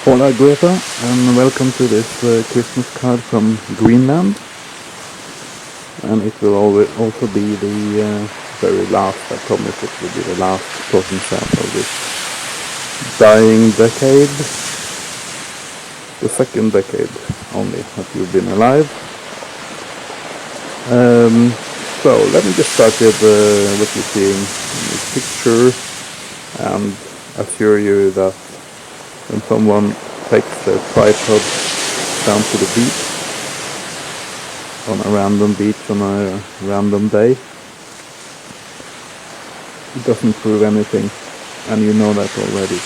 Hola Greta, and welcome to this Christmas card from Greenland. And it will also be the very last, I promise it will be the last talking sound of this dying decade. The second decade only that you've been alive. So let me just start with what you're seeing in this picture and assure you that when someone takes their tripod down to the beach, on a random beach on a random day, it doesn't prove anything, and you know that already.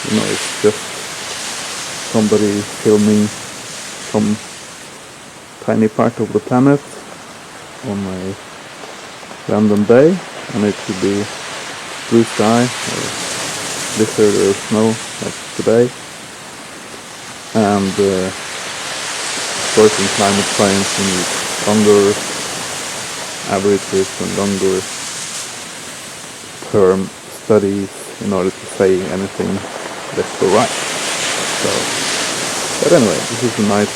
You know, it's just somebody filming some tiny part of the planet on a random day, and it could be blue sky or blizzard or snow like today. And of course in climate science you need longer averages and longer term studies in order to say anything left or right. So, but anyway, this is a nice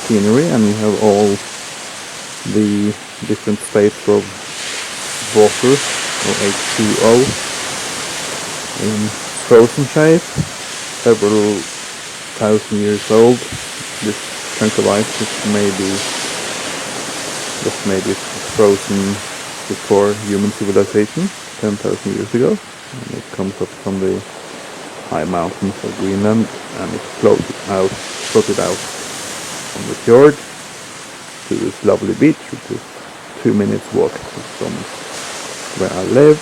scenery, and you have all the different states of water, or H2O, in frozen shape, several thousand years old. This chunk of ice is maybe frozen before human civilization, 10,000 years ago, and it comes up from the high mountains of Greenland, and it's floated out on the fjord to this lovely beach, which is 2 minutes walk from where I live.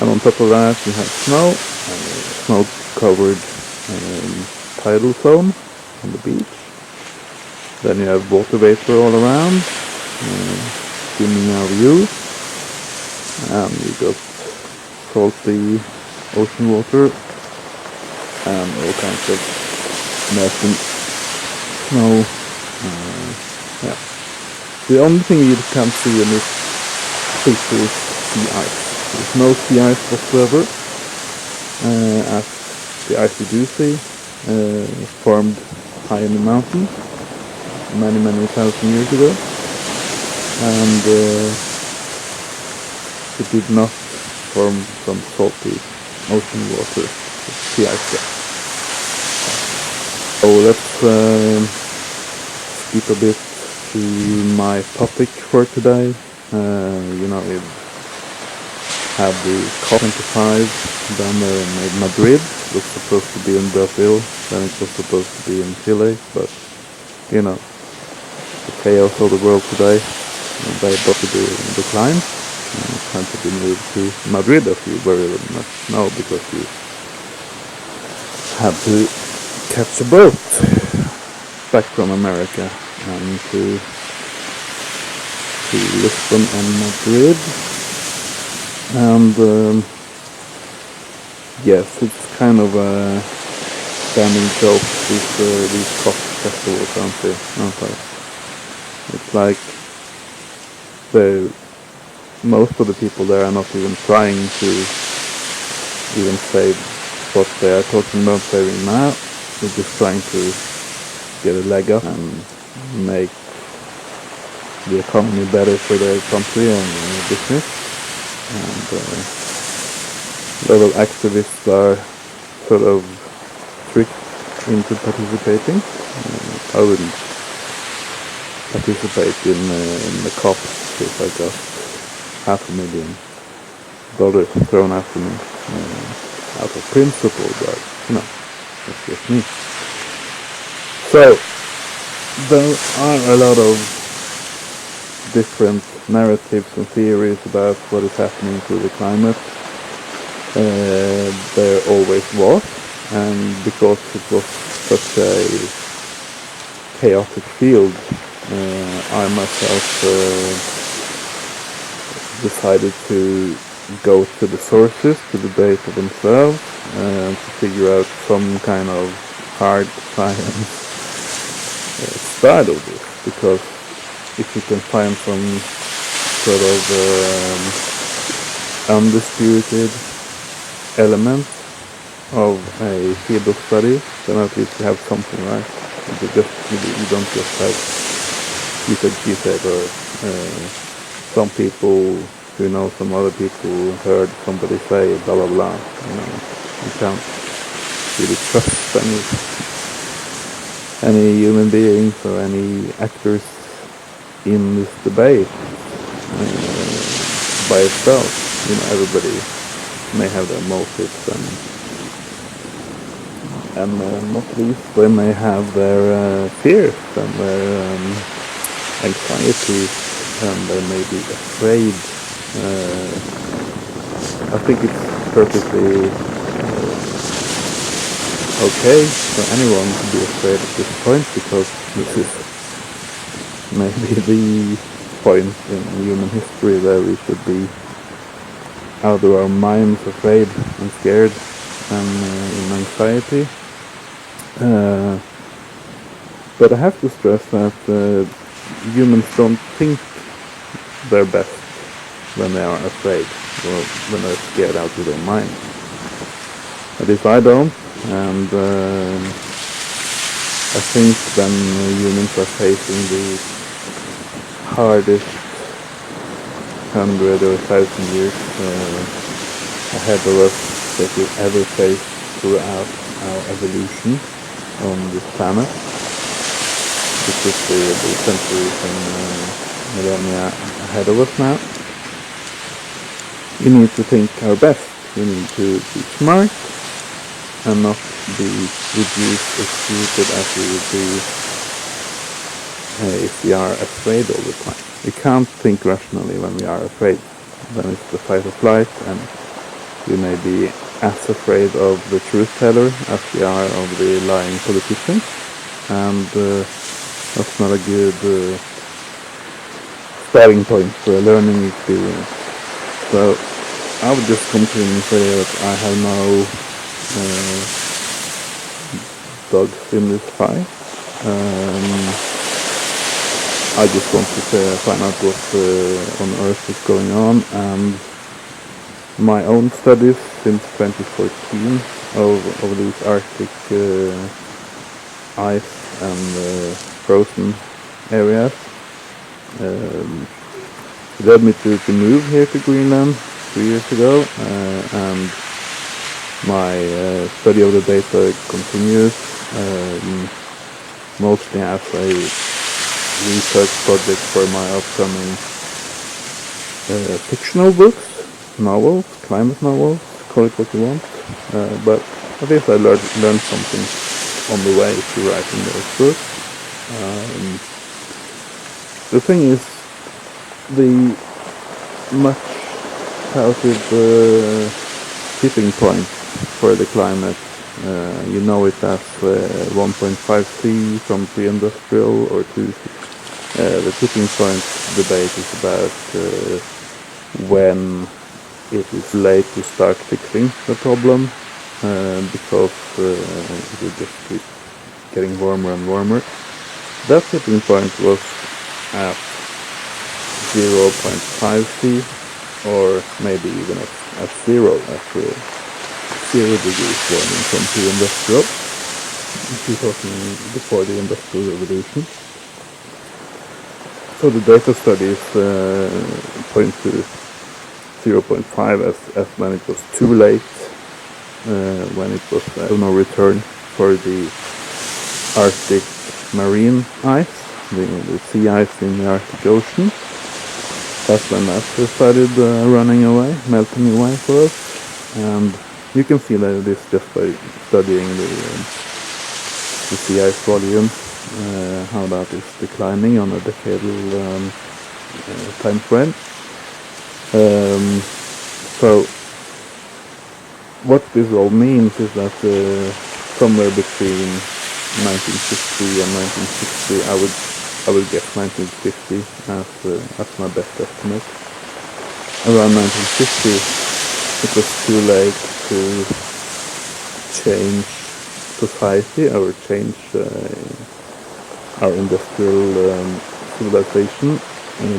And on top of that you have snow, and a snow-covered tidal zone on the beach. Then you have water vapor all around, skimming our view, and you got salty ocean water and all kinds of melting snow. Yeah. The only thing you can't see in this picture is sea ice. There's no sea ice whatsoever, as the ice you do see formed high in the mountains many thousand years ago, and it did not form from salty ocean water, sea ice there. So let's skip a bit to my topic for today. You know, we've had the COP25 down there in Madrid. It was supposed to be in Brazil, then it was supposed to be in Chile, but you know, the chaos of the world today, they both declined. It's time to be moved to Madrid, as you very much know, because you had to catch a boat back from America and to Lisbon and Madrid. And yes, it's kind of a standing joke, these COP festivals, aren't they? It's like most of the people there are not even trying to even save what they are talking about saving now. They're just trying to get a leg up and make the economy better for their country and business. And a lot of activists are sort of tricked into participating. I wouldn't participate in the COP if I got $500,000 thrown after me out of principle, but you know, that's just me. So there are a lot of different narratives and theories about what is happening to the climate. There always was, and because it was such a chaotic field, I myself decided to go to the sources, to the data themselves, and to figure out some kind of hard science side of this, because if you can find some sort of undisputed element of a field study, then at least you have something, right? You don't just have she said, or some people who know some other people heard somebody say blah blah blah. You can't really trust any human beings or any actors in this debate by itself. Everybody may have their motives, and not least they may have their fears and their anxieties, and they may be afraid. I think it's perfectly okay for anyone to be afraid at this point, because this is maybe the point in human history where we should be out of our minds, afraid and scared and in anxiety. But I have to stress that humans don't think their best when they are afraid or when they're scared out of their mind. At least I don't, and I think when humans are facing the hardest 100 or 1,000 years ahead of us that we've ever faced throughout our evolution on this planet, which is the centuries and millennia ahead of us now, we need to think our best. We need to be smart and not be reduced or treated as we would be if we are afraid all the time. We can't think rationally when we are afraid. Then it's the fight or flight, and we may be as afraid of the truth teller as we are of the lying politician, and that's not a good starting point for a learning experience. So I would just come to and say that I have no dogs in this fight. I just wanted to find out what on Earth is going on, and my own studies since 2014 of these Arctic ice and frozen areas led me to move here to Greenland 3 years ago, and my study of the data continues, mostly as a research project for my upcoming fictional books, novels, climate novels, call it what you want, but at least I learned something on the way to writing those books. The thing is, the much touted tipping point for the climate, you know it as 1.5C from pre-industrial or 2C. The tipping point debate is about when it is late to start fixing the problem, because it will just keep getting warmer and warmer. That tipping point was at 0.5C, or maybe even at 0, at 0 degrees warming from pre-industrial. We're talking before the Industrial Revolution. So the data studies point to 0.5 as when it was too late, when it was no return for the Arctic marine ice, the sea ice in the Arctic Ocean. That's when that started running away, melting away for us. And you can see that this just by studying the sea ice volume, how that is declining on a decadal time frame. So what this all means is that somewhere between 1950 and 1960, I would guess 1950 as my best estimate. Around 1950, it was too late to change society or change our industrial civilization,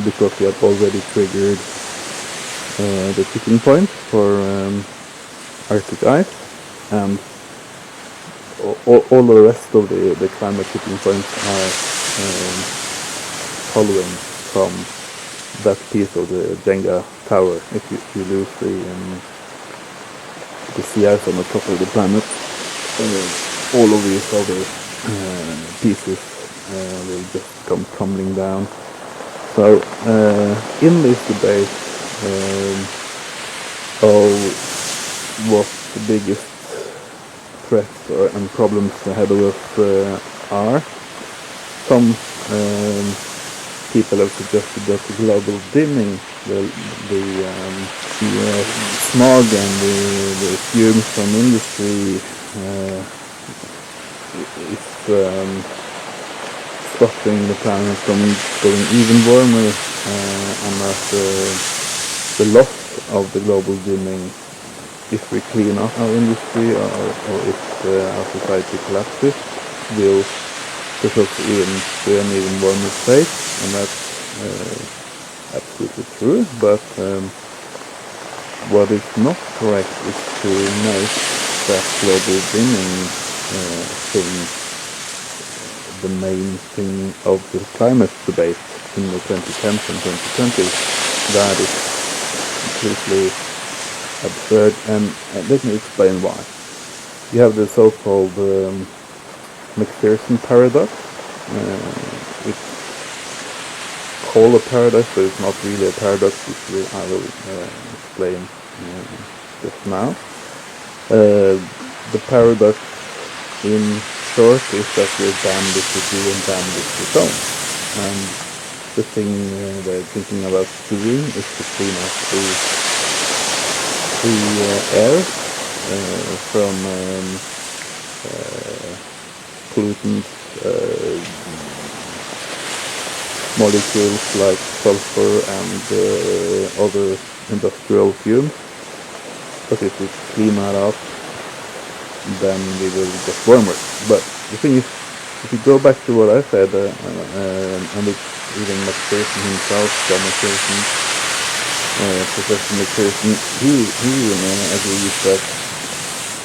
because we had already triggered the tipping point for Arctic ice, and all the rest of the climate tipping points are following from that piece of the Jenga tower. If you lose the sea ice on the top of the planet, all of these other pieces will just come tumbling down. So in this debate of what the biggest threats and problems ahead of us are, some people have suggested that the global dimming, the smog and the fumes from industry is stopping the planet from going even warmer, and that the loss of the global dimming, if we clean up our industry or if our society collapses, will push us to an even warmer state, and that's absolutely true. But what is not correct is to make that global dimming thing the main thing of the climate debate in the 2010s and 2020s. That is completely absurd, and let me explain why. You have the so-called McPherson paradox. It's called a paradox, but it's not really a paradox, which I will explain just now. The paradox in short is that we're damned if we do and damned if we don't. And the thing they're thinking about doing is to clean up the air from pollutants, molecules like sulfur and other industrial fumes. But if we clean that up, then we will get warmer. But the thing is, if you go back to what I said, and it's even McPherson himself, Professor McPherson, he agrees that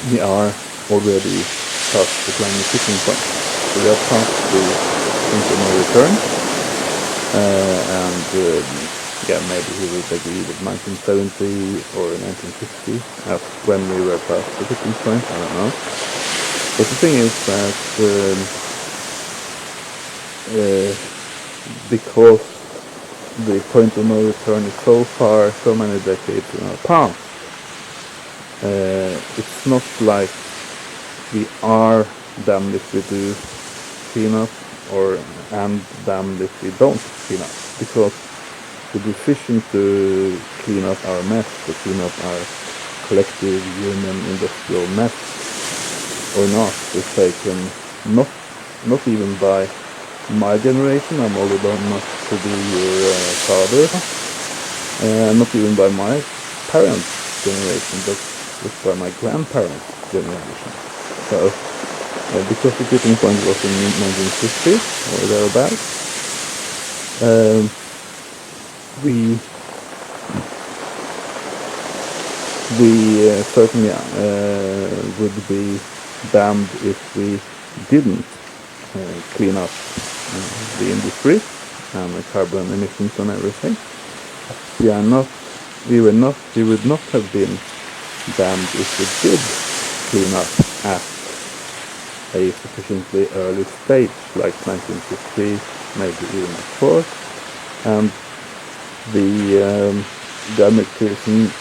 we are already past the climate tipping point. So we are past the point of no return, and maybe he would agree with 1970 or 1950 as when we were past the tipping point, I don't know. But the thing is that because the point of no return is so far, so many decades in our past, it's not like we are damned if we do clean up and damned if we don't clean up, because the decision to clean up our mess, to clean up our collective human industrial mess or not, is taken not even by my generation. I'm old enough to be your father, not even by my parents' generation, but just by my grandparents' generation. So, because the tipping point was in 1950 or thereabouts, we certainly would be damned if we didn't clean up the industry and the carbon emissions and everything. We would not have been damned if we did clean up at a sufficiently early stage, like 1950, maybe even before. And the McPherson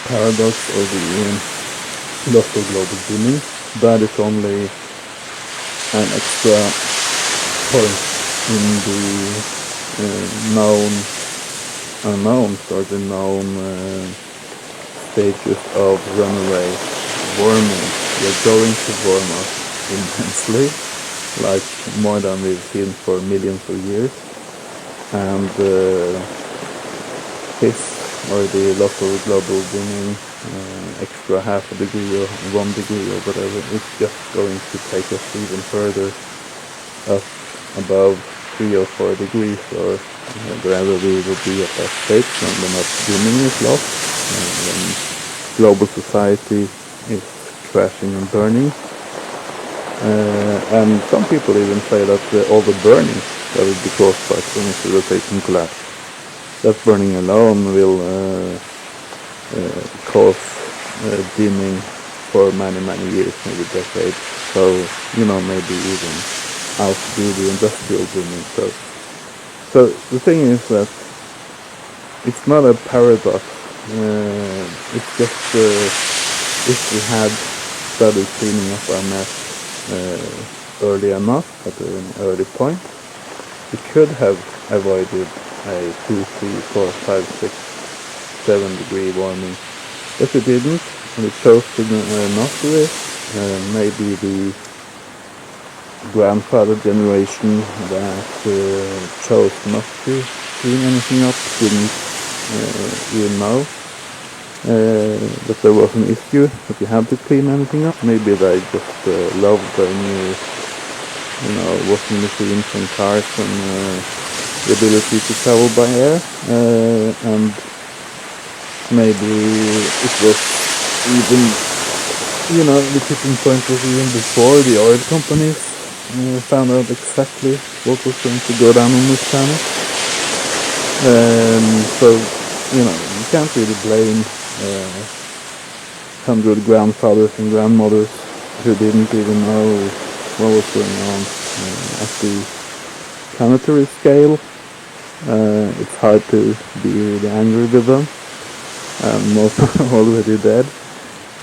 paradox, or the loss of global dimming, that is only an extra point in the known unknowns, or the known stages of runaway warming. We're going to warm up intensely, like more than we've seen for millions of years. And this, or the loss of global dimming, extra half a degree or 1 degree or whatever, it's just going to take us even further up above 3 or 4 degrees, or wherever we will be at that stage when the not dimming is lost, when global society is crashing and burning. And some people even say that all the burning that would be caused by human civilization collapse, that burning alone will cause dimming for many, many years, maybe decades. So, maybe even outdo the industrial booming. So the thing is that it's not a paradox. It's just if we had started cleaning up our mess early enough, at an early point, we could have avoided a 2, 3, 4, 5, 6, 7 degree warming. If we didn't, and we chose to not do it, maybe the grandfather generation that chose not to clean anything up didn't even know that there was an issue, that you had to clean anything up. Maybe they just loved their new, washing machines and cars and the ability to travel by air, and maybe it was even, the tipping point was even before the oil companies found out exactly what was going to go down on this planet. So, you can't really blame 100 grandfathers and grandmothers who didn't even know what was going on at the planetary scale. It's hard to be really angry with them, and most are already dead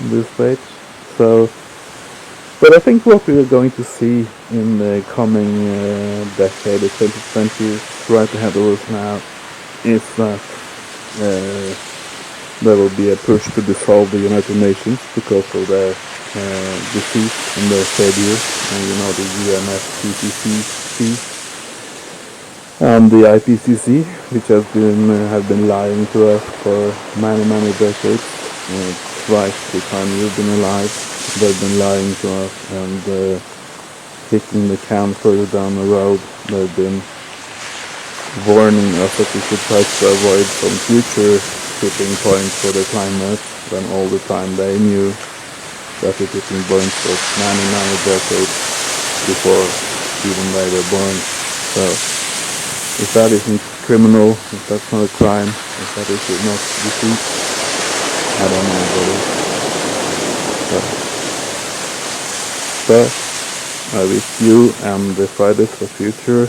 in this stage. But I think what we are going to see in the coming decade, the 2020s, right ahead of us now, is that there will be a push to dissolve the United Nations because of their defeat and their failure, and the UNFCCC and the IPCC, which have been lying to us for many, many decades. Twice the time you've been alive, they've been lying to us and kicking the can further down the road. They've been warning us that we should try to avoid some future tipping points for the climate, when all the time they knew that the tipping point was many, many decades before even they were born. So if that isn't criminal, if that's not a crime, if that is not defeat, I don't know what is. But I wish you and the Fridays for Future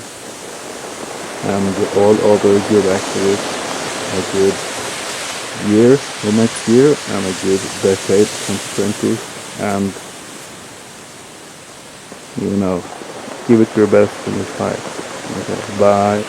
and all other good activists a good year, the next year, and a good decade, 2020, and give it your best in this fight. Okay, bye.